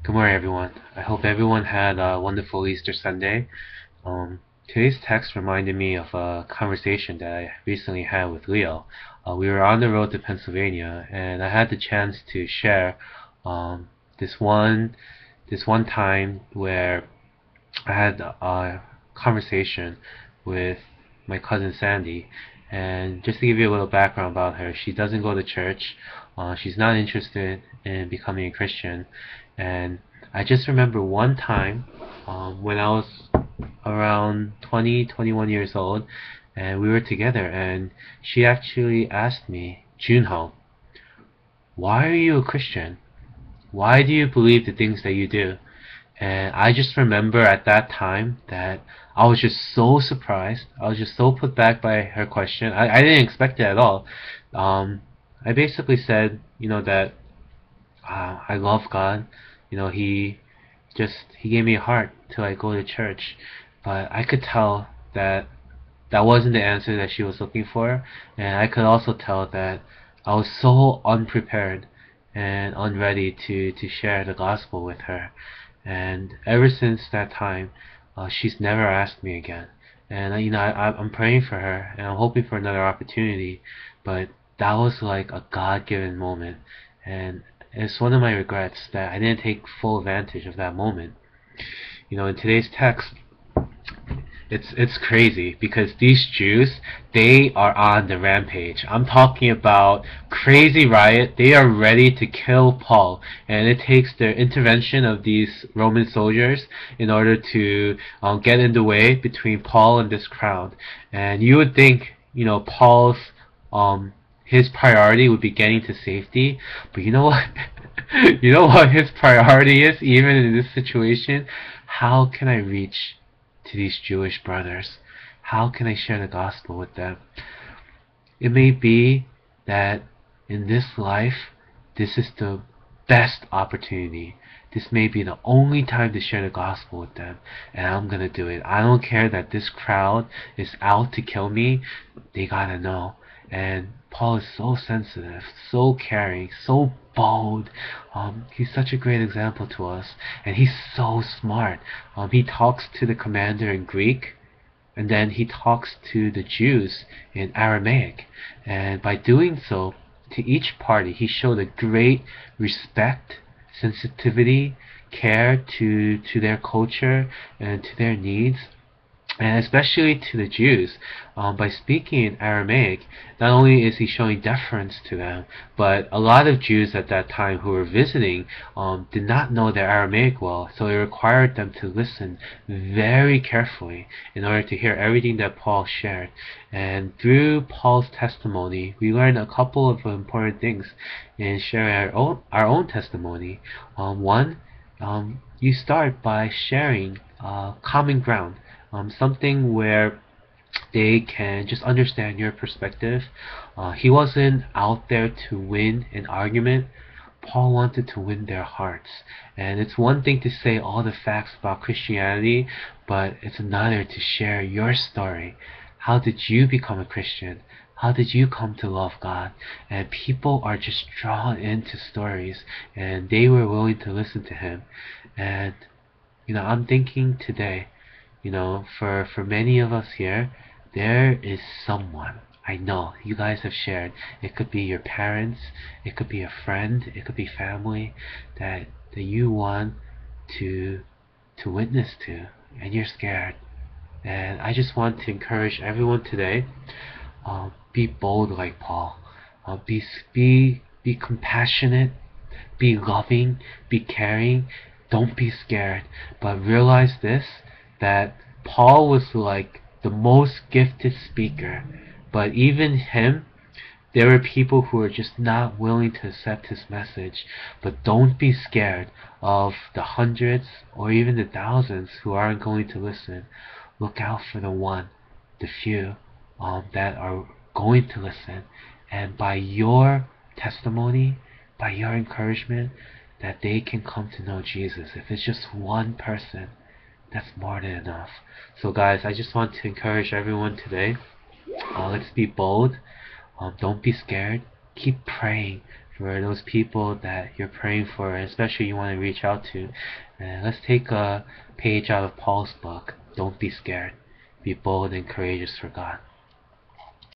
Good morning, everyone. I hope everyone had a wonderful Easter Sunday. Today's text reminded me of a conversation that I recently had with Leo. We were on the road to Pennsylvania, and I had the chance to share um, this one this one time where I had a conversation with my cousin Sandy. And just to give you a little background about her, she doesn't go to church. She's not interested in becoming a Christian. And I just remember one time when I was around 20, 21 years old, and we were together, and she actually asked me, Junho, why are you a Christian? Why do you believe the things that you do? And I just remember at that time that I was just so surprised. I was just so put back by her question. I didn't expect it at all. Um, I basically said, that I love God. He gave me a heart to like go to church. But I could tell that that wasn't the answer that she was looking for. And I could also tell that I was so unprepared and unready to share the gospel with her. And ever since that time, she's never asked me again. And I'm praying for her, and I'm hoping for another opportunity. But that was like a God-given moment, and it's one of my regrets that I didn't take full advantage of that moment. In today's text, it's crazy because these Jews, they are on the rampage. I'm talking about crazy riot. They are ready to kill Paul, and it takes the intervention of these Roman soldiers in order to get in the way between Paul and this crowd. And you would think, Paul's um his priority would be getting to safety, but you know what? You know what his priority is, even in this situation? How can I reach to these Jewish brothers? How can I share the gospel with them? It may be that in this life, this is the best opportunity. This may be the only time to share the gospel with them, and I'm gonna do it. I don't care that this crowd is out to kill me. They gotta know. And Paul is so sensitive, so caring, so bold. He's such a great example to us, and he's so smart. He talks to the commander in Greek, and then he talks to the Jews in Aramaic. And by doing so, to each party, he showed a great respect, sensitivity, care to their culture and to their needs, and especially to the Jews. By speaking in Aramaic, not only is he showing deference to them, but a lot of Jews at that time who were visiting did not know their Aramaic well, so it required them to listen very carefully in order to hear everything that Paul shared. And through Paul's testimony, we learned a couple of important things in sharing our own testimony. One, you start by sharing common ground, something where they can just understand your perspective. He wasn't out there to win an argument. Paul wanted to win their hearts. And it's one thing to say all the facts about Christianity, but it's another to share your story. How did you become a Christian? How did you come to love God? And people are just drawn into stories, and they were willing to listen to him. And I'm thinking today, for many of us here, there is someone. I know you guys have shared. It could be your parents, it could be a friend, it could be family that you want to witness to, and you're scared. And I just want to encourage everyone today. Be bold like Paul. Be compassionate. Be loving. Be caring. Don't be scared. But realize this, that Paul was like the most gifted speaker. But even him, there were people who were just not willing to accept his message. But don't be scared of the hundreds or even the thousands who aren't going to listen. Look out for the one, the few, that are going to listen. And by your testimony, by your encouragement, that they can come to know Jesus. If it's just one person, that's more than enough. So guys, I just want to encourage everyone today. Let's be bold. Don't be scared. Keep praying for those people that you're praying for, and especially you want to reach out to. And let's take a page out of Paul's book. Don't be scared. Be bold and courageous for God.